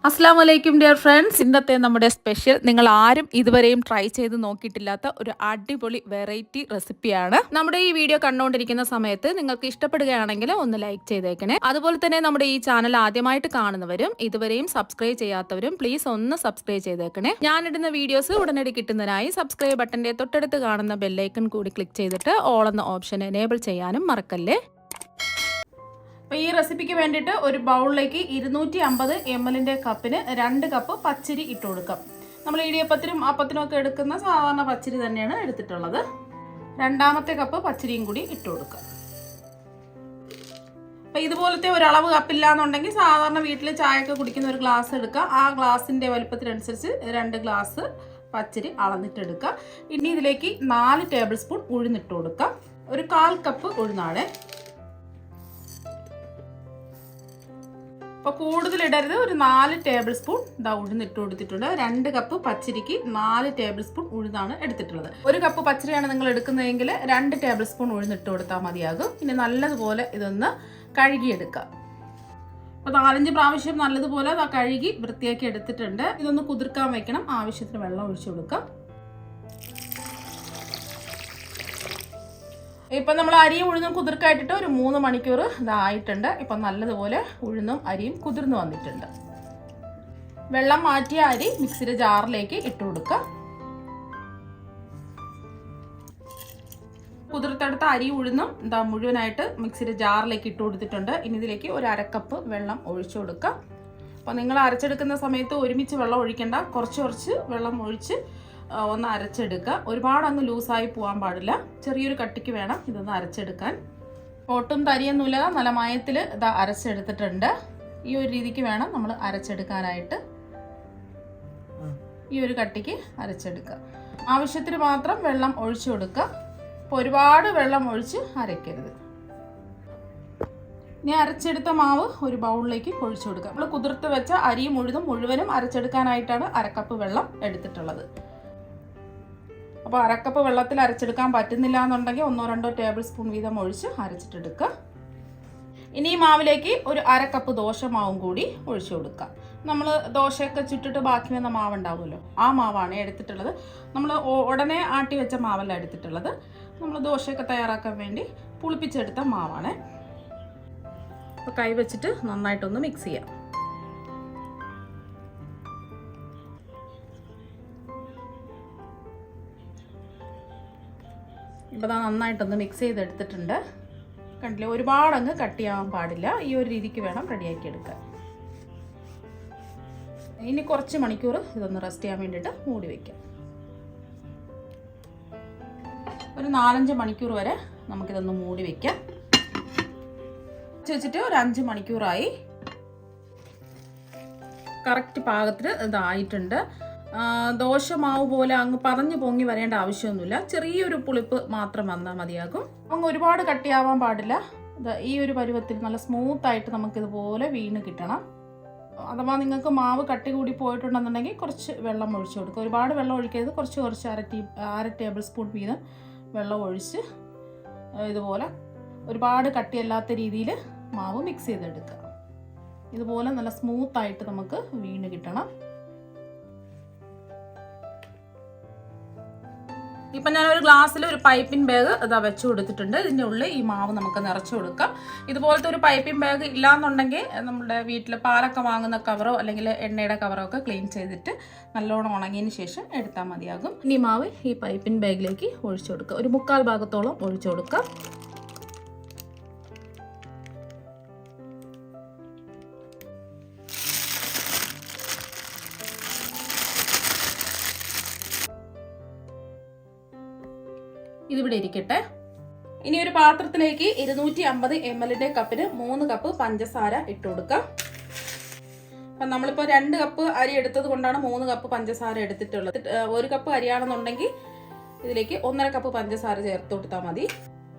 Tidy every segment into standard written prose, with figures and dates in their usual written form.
അസ്സലാമു അലൈക്കും dear friends. ഇന്നത്തെ നമ്മുടെ സ്പെഷ്യൽ നിങ്ങൾ ആരും ഇതുവരെയും ട്രൈ ചെയ്ത് നോക്കിയിട്ടില്ലാത്ത ഒരു അടിപൊളി വെറൈറ്റി റെസിപ്പിയാണ്. നമ്മുടെ ഈ വീഡിയോ കണ്ടുകൊണ്ടിരിക്കുന്ന സമയത്ത് നിങ്ങൾക്ക് ഇഷ്ടപ്പെടുകയാണെങ്കിൽ ഒന്ന് ലൈക്ക് ചെയ്തേക്കണേ. അതുപോലെ തന്നെ നമ്മുടെ ഈ ചാനൽ ആദ്യമായിട്ട് കാണുന്നവരും ഇതുവരെയും സബ്സ്ക്രൈബ് ചെയ്യാത്തവരും പ്ലീസ് ഒന്ന് സബ്സ്ക്രൈബ് ചെയ്തേക്കണേ. ഞാനിടുന്ന വീഡിയോസ് ഉടനടി കിട്ടുന്നതിനായി സബ്സ്ക്രൈബ് ബട്ടന്റെ തൊട്ടടുത്ത് കാണുന്ന ബെല്ലൈക്കൺ കൂടി ക്ലിക്ക് ചെയ്തിട്ട് ഓൾ എന്ന ഓപ്ഷൻ എനേബിൾ ചെയ്യാനും മറക്കല്ലേ. അപ്പോൾ ഈ റെസിപ്പിക്ക് വേണ്ടിയിട്ട് ഒരു ബൗളിലേക്ക് 250 ml കപ്പിന് 2 കപ്പ് പച്ചരി ഇട്ട് കൊടുക്കാം. നമ്മൾ ഇടിയപ്പത്തിനും അപ്പത്തിനും ഒക്കെ എടുക്കുന്ന സാധാരണ പച്ചരി തന്നെയാണ് എടുത്തിട്ടുള്ളത്. രണ്ടാമത്തെ കപ്പ് പച്ചരിയും കൂടി ഇട്ട് കൊടുക്കാം. അപ്പോൾ ഇതുപോലത്തെ ഒരു അളവ് കപ്പില്ല എന്നുണ്ടെങ്കിൽ സാധാരണ വീട്ടിൽ ചായയൊക്കെ കുടിക്കുന്ന ഒരു ഗ്ലാസ് എടുക്കുക. ആ ഗ്ലാസിൻ്റെ വലുപ്പത്തിനനുസരിച്ച് 2 ഗ്ലാസ് പച്ചരി അളന്നിട്ടെടുക്കുക. ഇനി ഇതിലേക്ക് 4 ടേബിൾ സ്പൂൺ ഉഴുന്നിട്ട് കൊടുക്കാം. ഒരു 1/4 കപ്പ് ഉഴുന്നാണ്. അപ്പോൾ കൂടുതൽ ഇടരുത്. ഒരു 4 ടേബിൾ സ്പൂൺ ഉഴുന്നിട്ട് കൊടുത്തിട്ടുണ്ട്. 2 കപ്പ് പച്ചരിക്ക് 4 ടേബിൾ സ്പൂൺ ഉഴുന്നാണ് എടുത്തിട്ടുള്ളത്. 1 കപ്പ് പച്ചരിയാണ് നിങ്ങൾ എടുക്കുന്നതെങ്കിൽ 2 ടേബിൾ സ്പൂൺ ഉഴുന്നിട്ട് കൊടുത്താൽ മതിയാകും. ഇനി നല്ലതുപോലെ ഇതൊന്ന് കഴുകിയെടുക്കുക. അപ്പോൾ 4-5 പ്രാവശ്യം നല്ലതുപോലെ കഴുകി വൃത്തിയാക്കി എടുത്തിട്ടുണ്ട്. ഇതൊന്ന് കുതിർക്കാൻ വെക്കണം. ആവശ്യത്തിന് വെള്ളം ഒഴിച്ചു കൊടുക്കാം. ഇപ്പം നമ്മൾ അരിയും ഉഴുന്നും കുതിർക്കായിട്ടിട്ട് ഒരു 3 മണിക്കൂർ ഇതായിട്ടുണ്ട്. ഇപ്പം നല്ലതുപോലെ ഉഴുന്നും അരിയും കുതിർന്ന് വന്നിട്ടുണ്ട്. വെള്ളം മാറ്റിയ അരി മിക്സിയുടെ ജാറിലേക്ക് ഇട്ട് കൊടുക്കുക. കുതിർത്തെടുത്ത അരി ഉഴുന്നും മുഴുവനായിട്ട് മിക്സിയുടെ ജാറിലേക്ക് ഇട്ട് കൊടുത്തിട്ടുണ്ട്. ഇനി ഇതിലേക്ക് ഒരു 1/2 കപ്പ് വെള്ളം ഒഴിച്ചു കൊടുക്കുക. അപ്പോൾ നിങ്ങൾ അരച്ചെടുക്കുന്ന സമയത്ത് ഒരുമിച്ച് വെള്ളം ഒഴിക്കേണ്ട. കുറച്ച് വെള്ളം ഒഴിച്ച് ഒന്ന് അരച്ചെടുക്കുക. ഒരുപാട് അങ്ങ് ലൂസായി പോകാൻ പാടില്ല. ചെറിയൊരു കട്ടിക്ക് വേണം ഇതൊന്ന് അരച്ചെടുക്കാൻ. ഒട്ടും തരിയൊന്നുമില്ല, നല്ല മയത്തിൽ ഇതാ അരച്ചെടുത്തിട്ടുണ്ട്. ഈ ഒരു രീതിക്ക് വേണം നമ്മൾ അരച്ചെടുക്കാനായിട്ട്. ഈ ഒരു കട്ടിക്ക് അരച്ചെടുക്കുക. ആവശ്യത്തിന് മാത്രം വെള്ളം ഒഴിച്ചു കൊടുക്കുക. അപ്പോൾ ഒരുപാട് വെള്ളം ഒഴിച്ച് അരയ്ക്കരുത്. ഇനി അരച്ചെടുത്ത മാവ് ഒരു ബൗളിലേക്ക് ഒഴിച്ചു കൊടുക്കുക. നമ്മൾ കുതിർത്ത് വെച്ച അരിയും ഉഴുന്നും മുഴുവനും അരച്ചെടുക്കാനായിട്ടാണ് 1/2 കപ്പ് വെള്ളം എടുത്തിട്ടുള്ളത്. അപ്പോൾ 1/2 കപ്പ് വെള്ളത്തിൽ അരച്ചെടുക്കാൻ പറ്റുന്നില്ല എന്നുണ്ടെങ്കിൽ 1-2 ടേബിൾ സ്പൂൺ വീതം ഒഴിച്ച് അരച്ചിട്ടെടുക്കുക. ഇനി ഈ മാവിലേക്ക് ഒരു 1/2 കപ്പ് ദോശമാവും കൂടി ഒഴിച്ചു കൊടുക്കുക. നമ്മൾ ദോശയൊക്കെ ചുട്ടിട്ട് ബാക്കി വന്ന മാവുണ്ടാവുമല്ലോ, ആ മാവാണ് എടുത്തിട്ടുള്ളത്. നമ്മൾ ഉടനെ ആട്ടി വെച്ച മാവല്ല എടുത്തിട്ടുള്ളത്. നമ്മൾ ദോശയൊക്കെ തയ്യാറാക്കാൻ വേണ്ടി പുളിപ്പിച്ചെടുത്ത മാവാണ്. അപ്പോൾ കൈ വെച്ചിട്ട് നന്നായിട്ടൊന്ന് മിക്സ് ചെയ്യാം. ഇപ്പോൾ നന്നായിട്ടൊന്ന് മിക്സ് ചെയ്തെടുത്തിട്ടുണ്ട്. കണ്ടില്ലേ, ഒരുപാടങ്ങ് കട്ടിയാവാൻ പാടില്ല. ഈ ഒരു രീതിക്ക് വേണം റെഡിയാക്കി എടുക്കാൻ. ഇനി കുറച്ച് മണിക്കൂർ ഇതൊന്ന് റെസ്റ്റ് ചെയ്യാൻ വേണ്ടിയിട്ട് മൂടി വയ്ക്കാം. ഒരു 4-5 മണിക്കൂർ വരെ നമുക്കിതൊന്ന് മൂടി വയ്ക്കാം. വെച്ചിട്ട് ഒരു 5 മണിക്കൂറായി. കറക്റ്റ് പാകത്തിന് ഇതായിട്ടുണ്ട്. ദോശമാവ് പോലെ അങ്ങ് പതഞ്ഞു പൊങ്ങി വരേണ്ട ആവശ്യമൊന്നുമില്ല. ചെറിയൊരു പുളിപ്പ് മാത്രം വന്നാൽ മതിയാകും. അങ്ങ് ഒരുപാട് കട്ടിയാവാൻ പാടില്ല. ഈ ഒരു പരുവത്തിൽ നല്ല സ്മൂത്തായിട്ട് നമുക്കിതുപോലെ വീണ് കിട്ടണം. അഥവാ നിങ്ങൾക്ക് മാവ് കട്ടി കൂടി പോയിട്ടുണ്ടെന്നുണ്ടെങ്കിൽ കുറച്ച് വെള്ളം ഒഴിച്ചു കൊടുക്കുക. ഒരുപാട് വെള്ളം ഒഴിക്കരുത്. കുറച്ച് 1/2 ടേബിൾ സ്പൂൺ വീതം വെള്ളം ഒഴിച്ച് ഇതുപോലെ ഒരുപാട് കട്ടിയല്ലാത്ത രീതിയിൽ മാവ് മിക്സ് ചെയ്തെടുക്കുക. ഇതുപോലെ നല്ല സ്മൂത്തായിട്ട് നമുക്ക് വീണ് കിട്ടണം. ഇപ്പം ഞാനൊരു ഗ്ലാസ്സിൽ ഒരു പൈപ്പിംഗ് ബാഗ് ഇതാ വെച്ച് കൊടുത്തിട്ടുണ്ട്. ഇതിൻ്റെ ഉള്ളിൽ ഈ മാവ് നമുക്ക് നിറച്ച് കൊടുക്കാം. ഇതുപോലത്തെ ഒരു പൈപ്പിംഗ് ബാഗ് ഇല്ലാന്നുണ്ടെങ്കിൽ നമ്മുടെ വീട്ടിൽ പാലൊക്കെ വാങ്ങുന്ന കവറോ അല്ലെങ്കിൽ എണ്ണയുടെ കവറോ ഒക്കെ ക്ലീൻ ചെയ്തിട്ട് നല്ലോണം ഉണങ്ങിയതിന് ശേഷം എടുത്താൽ മതിയാകും. ഇനി മാവ് ഈ പൈപ്പിംഗ് ബാഗിലേക്ക് ഒഴിച്ചു കൊടുക്കുക. ഒരു 3/4 ഭാഗത്തോളം ഒഴിച്ചു കൊടുക്കാം. ഇതിവിടെ ഇരിക്കട്ടെ. ഇനി ഒരു പാത്രത്തിലേക്ക് 250 ml കപ്പിന് 3 കപ്പ് പഞ്ചസാര ഇട്ട് കൊടുക്കാം. അപ്പം നമ്മളിപ്പോൾ 2 കപ്പ് അരി എടുത്തത് കൊണ്ടാണ് 3 കപ്പ് പഞ്ചസാര എടുത്തിട്ടുള്ളത്. 1 കപ്പ് അരിയാണെന്നുണ്ടെങ്കിൽ ഇതിലേക്ക് 1.5 കപ്പ് പഞ്ചസാര ചേർത്ത് കൊടുത്താൽ മതി.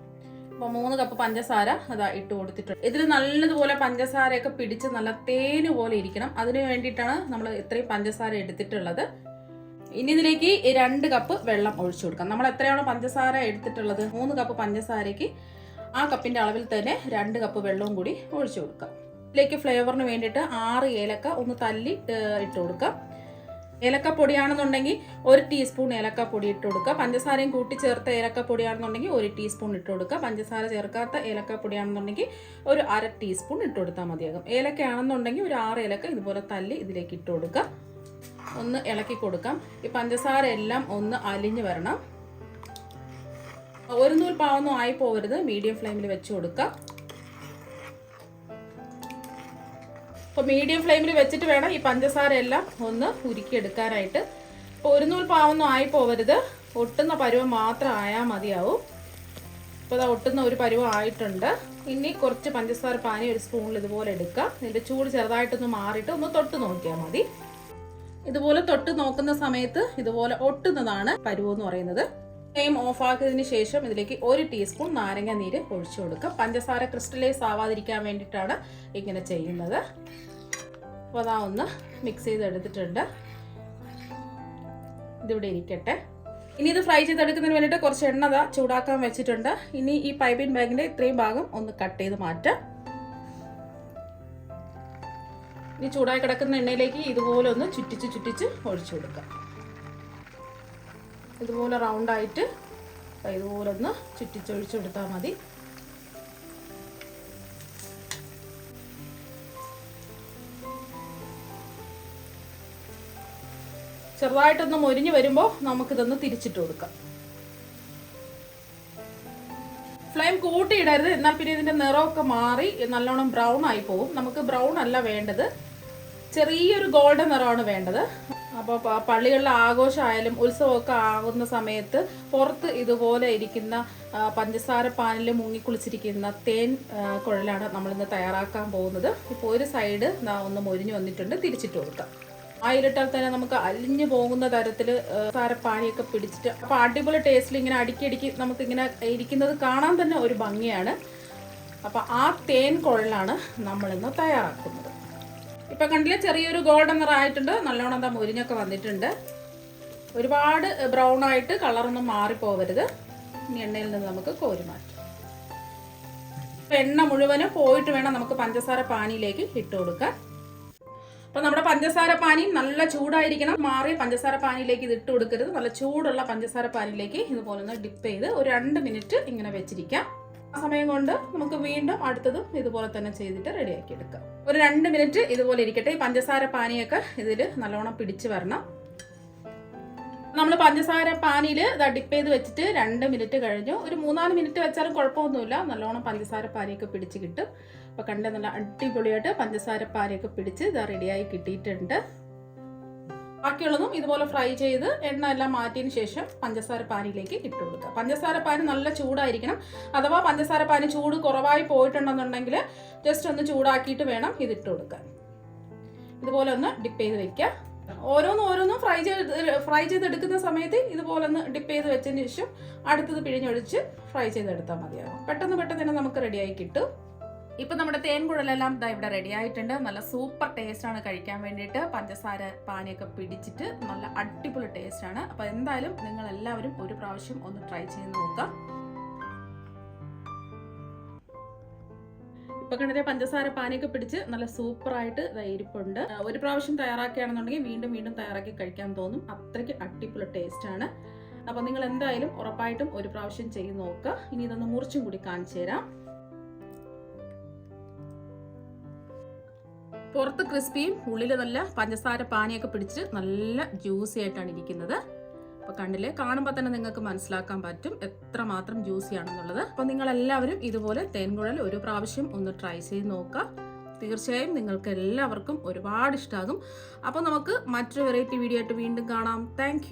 അപ്പോൾ 3 കപ്പ് പഞ്ചസാര അതാ ഇട്ട് കൊടുത്തിട്ടുണ്ട്. ഇതിൽ നല്ലതുപോലെ പഞ്ചസാരയൊക്കെ പിടിച്ച് നല്ല തേന് പോലെ ഇരിക്കണം. അതിന് വേണ്ടിയിട്ടാണ് നമ്മൾ ഇത്രയും പഞ്ചസാര എടുത്തിട്ടുള്ളത്. ഇനി ഇതിലേക്ക് 2 കപ്പ് വെള്ളം ഒഴിച്ചു കൊടുക്കാം. നമ്മൾ എത്രയാണോ പഞ്ചസാര എടുത്തിട്ടുള്ളത്, 3 കപ്പ് പഞ്ചസാരയ്ക്ക് ആ കപ്പിൻ്റെ അളവിൽ തന്നെ 2 കപ്പ് വെള്ളവും കൂടി ഒഴിച്ചു കൊടുക്കാം. ഇതിലേക്ക് ഫ്ലേവറിന് വേണ്ടിയിട്ട് 6 ഏലക്ക ഒന്ന് തല്ലി ഇട്ട് കൊടുക്കാം. ഏലക്കപ്പൊടിയാണെന്നുണ്ടെങ്കിൽ 1 ടീസ്പൂൺ ഏലക്കപ്പൊടി ഇട്ട് കൊടുക്കുക. പഞ്ചസാരയും കൂട്ടി ചേർത്ത ഏലക്കപ്പൊടിയാണെന്നുണ്ടെങ്കിൽ 1 ടീസ്പൂൺ ഇട്ട് കൊടുക്കുക. പഞ്ചസാര ചേർക്കാത്ത ഏലക്കപ്പൊടിയാണെന്നുണ്ടെങ്കിൽ ഒരു 1/2 ടീസ്പൂൺ ഇട്ട് കൊടുത്താൽ മതിയാകും. ഏലക്കയാണെന്നുണ്ടെങ്കിൽ ഒരു 6 ഏലക്ക ഇതുപോലെ തല്ലി ഇതിലേക്ക് ഇട്ട് കൊടുക്കുക. ഒന്ന് ഇളക്കി കൊടുക്കാം. ഈ പഞ്ചസാര എല്ലാം ഒന്ന് അലിഞ്ഞ് വരണം. ഒരു നൂൽ പാവൊന്നും ആയി പോകരുത്. മീഡിയം ഫ്ലെയിമിൽ വെച്ച് കൊടുക്കുക. അപ്പോൾ മീഡിയം ഫ്ലെയിമിൽ വെച്ചിട്ട് വേണം ഈ പഞ്ചസാര എല്ലാം ഒന്ന് ഉരുക്കിയെടുക്കാനായിട്ട്. ഇപ്പോൾ ഒരു നൂൽ പാവൊന്നും ആയി പോകരുത്. ഒട്ടുന്ന പരുവം മാത്രം ആയാൽ മതിയാവും. ഇപ്പോൾ അത് ഒട്ടുന്ന ഒരു പരുവം ആയിട്ടുണ്ട്. ഇനി കുറച്ച് പഞ്ചസാര പാനി ഒരു സ്പൂണിൽ ഇതുപോലെ എടുക്കുക. ഇതിൻ്റെ ചൂട് ചെറുതായിട്ടൊന്ന് മാറിയിട്ട് ഒന്ന് തൊട്ട് നോക്കിയാൽ മതി. ഇതുപോലെ തൊട്ട് നോക്കുന്ന സമയത്ത് ഇതുപോലെ ഒട്ടുന്നതാണ് പരുവം എന്ന് പറയുന്നത്. ഫ്ലെയിം ഓഫ് ആക്കിയതിന് ശേഷം ഇതിലേക്ക് 1 ടീസ്പൂൺ നാരങ്ങ നീര് ഒഴിച്ചു കൊടുക്കുക. പഞ്ചസാര ക്രിസ്റ്റലൈസ് ആവാതിരിക്കാൻ വേണ്ടിയിട്ടാണ് ഇങ്ങനെ ചെയ്യുന്നത്. അപ്പോൾ അതാ ഒന്ന് മിക്സ് ചെയ്തെടുത്തിട്ടുണ്ട്. ഇതിവിടെ ഇരിക്കട്ടെ. ഇനി ഇത് ഫ്രൈ ചെയ്തെടുക്കുന്നതിന് വേണ്ടിയിട്ട് കുറച്ച് എണ്ണ ചൂടാക്കാൻ വെച്ചിട്ടുണ്ട്. ഇനി ഈ പൈപ്പിംഗ് ബാഗിൻ്റെ ഇത്രയും ഭാഗം ഒന്ന് കട്ട് ചെയ്ത് മാറ്റാം. ഇനി ചൂടായി കിടക്കുന്ന എണ്ണയിലേക്ക് ഇതുപോലെ ഒന്ന് ചുറ്റിച്ച് ഒഴിച്ചു കൊടുക്കാം. ഇതുപോലെ റൗണ്ടായിട്ട് ഇതുപോലെ ഒന്ന് ചുറ്റിച്ചൊഴിച്ചു കൊടുത്താൽ മതി. ചെറുതായിട്ടൊന്ന് മൊരിഞ്ഞ് വരുമ്പോൾ നമുക്കിതൊന്ന് തിരിച്ചിട്ട് കൊടുക്കാം. ഫ്ലെയിം കൂട്ടിയിടരുത്, എന്നാൽ പിന്നെ ഇതിൻ്റെ നിറമൊക്കെ മാറി നല്ലോണം ബ്രൗൺ ആയി പോകും. നമുക്ക് ബ്രൗൺ അല്ല വേണ്ടത്, ചെറിയൊരു ഗോൾഡൻ നിറമാണ് വേണ്ടത്. അപ്പോൾ പള്ളികളിലെ ആഘോഷമായാലും ഉത്സവമൊക്കെ ആകുന്ന സമയത്ത് പുറത്ത് ഇതുപോലെ ഇരിക്കുന്ന പഞ്ചസാര പാനിൽ മുങ്ങിക്കുളിച്ചിരിക്കുന്ന തേൻ കുഴലാണ് നമ്മളിന്ന് തയ്യാറാക്കാൻ പോകുന്നത്. ഇപ്പോൾ ഒരു സൈഡ് ഒന്ന് മൊരിഞ്ഞ് വന്നിട്ടുണ്ട്. തിരിച്ചിട്ട് കൊടുക്കാം. ആയിലിട്ടാൽ തന്നെ നമുക്ക് അലിഞ്ഞു പോകുന്ന തരത്തിൽ സാരപ്പാനിയൊക്കെ പിടിച്ചിട്ട് അപ്പോൾ അടിപൊളി ടേസ്റ്റിൽ ഇങ്ങനെ അടുക്കി നമുക്കിങ്ങനെ ഇരിക്കുന്നത് കാണാൻ തന്നെ ഒരു ഭംഗിയാണ്. അപ്പോൾ ആ തേൻ കുഴലാണ് നമ്മളിന്ന് തയ്യാറാക്കുന്നത്. ഇപ്പം കണ്ടില്ലേ, ചെറിയൊരു ഗോൾഡൻ നിറം ആയിട്ടുണ്ട്. നല്ലോണം എന്താ മുരിഞ്ഞൊക്കെ വന്നിട്ടുണ്ട്. ഒരുപാട് ബ്രൗൺ ആയിട്ട് കളറൊന്നും മാറിപ്പോവരുത്. ഇനി എണ്ണയിൽ നിന്ന് നമുക്ക് കോരി മാറ്റാം. എണ്ണ മുഴുവനും പോയിട്ട് വേണം നമുക്ക് പഞ്ചസാര പാനിയിലേക്ക് ഇട്ട് കൊടുക്കാൻ. അപ്പം നമ്മുടെ പഞ്ചസാര പാനി നല്ല ചൂടായിരിക്കണം. മാറി പഞ്ചസാര പാനിയിലേക്ക് ഇത് ഇട്ട് കൊടുക്കരുത്. നല്ല ചൂടുള്ള പഞ്ചസാര പാനിയിലേക്ക് ഇതുപോലെ ഒന്ന് ഡിപ്പ് ചെയ്ത് ഒരു 2 മിനിറ്റ് ഇങ്ങനെ വെച്ചിരിക്കാം. ആ സമയം കൊണ്ട് നമുക്ക് വീണ്ടും അടുത്തതും ഇതുപോലെ തന്നെ ചെയ്തിട്ട് റെഡിയാക്കി എടുക്കാം. ഒരു 2 മിനിറ്റ് ഇതുപോലെ ഇരിക്കട്ടെ. ഈ പഞ്ചസാര പാനിയൊക്കെ ഇതിൽ നല്ലോണം പിടിച്ച് വരണം. നമ്മൾ പഞ്ചസാര പാനിയിൽ ഡിപ്പ് ചെയ്ത് വെച്ചിട്ട് 2 മിനിറ്റ് കഴിഞ്ഞു. ഒരു 3-4 മിനിറ്റ് വെച്ചാലും കുഴപ്പമൊന്നുമില്ല. നല്ലോണം പഞ്ചസാര പാനിയൊക്കെ പിടിച്ച് കിട്ടും. അപ്പോൾ കണ്ട നല്ല അടിപൊളിയായിട്ട് പഞ്ചസാര പാനിയൊക്കെ പിടിച്ച് ഇത് റെഡിയായി കിട്ടിയിട്ടുണ്ട്. ബാക്കിയുള്ളതും ഇതുപോലെ ഫ്രൈ ചെയ്ത് എണ്ണ എല്ലാം മാറ്റിയതിന് ശേഷം പഞ്ചസാര പാനിയിലേക്ക് ഇട്ട് കൊടുക്കുക. പഞ്ചസാര പാനി നല്ല ചൂടായിരിക്കണം. അഥവാ പഞ്ചസാര പാനി ചൂട് കുറവായി പോയിട്ടുണ്ടെന്നുണ്ടെങ്കിൽ ജസ്റ്റ് ഒന്ന് ചൂടാക്കിയിട്ട് വേണം ഇതിട്ട് കൊടുക്കാൻ. ഇതുപോലെ ഒന്ന് ഡിപ്പ് ചെയ്ത് വെക്കുക. ഓരോന്നും ഫ്രൈ ചെയ്തെടുക്കുന്ന സമയത്ത് ഇതുപോലെ ഒന്ന് ഡിപ്പ് ചെയ്ത് വെച്ചതിന് ശേഷം അടുത്തത് പിഴിഞ്ഞൊഴിച്ച് ഫ്രൈ ചെയ്തെടുത്താൽ മതിയാകും. പെട്ടെന്ന് തന്നെ നമുക്ക് റെഡിയായി കിട്ടും. ഇപ്പം നമ്മുടെ തേൻ കുഴലെല്ലാം ഇവിടെ റെഡി ആയിട്ടുണ്ട്. നല്ല സൂപ്പർ ടേസ്റ്റാണ് കഴിക്കാൻ വേണ്ടിയിട്ട്. പഞ്ചസാര പാനിയൊക്കെ പിടിച്ചിട്ട് നല്ല അടിപൊളി ടേസ്റ്റാണ്. അപ്പോൾ എന്തായാലും നിങ്ങൾ എല്ലാവരും ഒരു പ്രാവശ്യം ഒന്ന് ട്രൈ ചെയ്ത് നോക്കാം. ഇപ്പൊ കണ്ടിട്ട് പഞ്ചസാര പാനിയൊക്കെ പിടിച്ച് നല്ല സൂപ്പറായിട്ട് ഇരിപ്പുണ്ട്. ഒരു പ്രാവശ്യം തയ്യാറാക്കുകയാണെന്നുണ്ടെങ്കിൽ വീണ്ടും തയ്യാറാക്കി കഴിക്കാൻ തോന്നും. അത്രയ്ക്ക് അടിപൊളി ടേസ്റ്റാണ്. അപ്പോൾ നിങ്ങൾ എന്തായാലും ഉറപ്പായിട്ടും ഒരു പ്രാവശ്യം ചെയ്ത് നോക്കുക. ഇനി ഇതൊന്ന് മുറിച്ചും കൂടി കാണിച്ചു തരാം. പുറത്ത് ക്രിസ്പിയും ഉള്ളിൽ നല്ല പഞ്ചസാര പാനിയൊക്കെ പിടിച്ച് നല്ല ജ്യൂസി ആയിട്ടാണ് ഇരിക്കുന്നത്. അപ്പോൾ കണ്ടില്ലേ, കാണുമ്പോൾ തന്നെ നിങ്ങൾക്ക് മനസ്സിലാക്കാൻ പറ്റും എത്രമാത്രം ജ്യൂസി ആണെന്നുള്ളത്. അപ്പോൾ നിങ്ങളെല്ലാവരും ഇതുപോലെ തേൻകുഴൽ ഒരു പ്രാവശ്യം ഒന്ന് ട്രൈ ചെയ്ത് നോക്കുക. തീർച്ചയായും നിങ്ങൾക്ക് എല്ലാവർക്കും ഒരുപാട് ഇഷ്ടമാകും. അപ്പോൾ നമുക്ക് മറ്റൊരു വെറൈറ്റി വീഡിയോ ആയിട്ട് വീണ്ടും കാണാം. താങ്ക്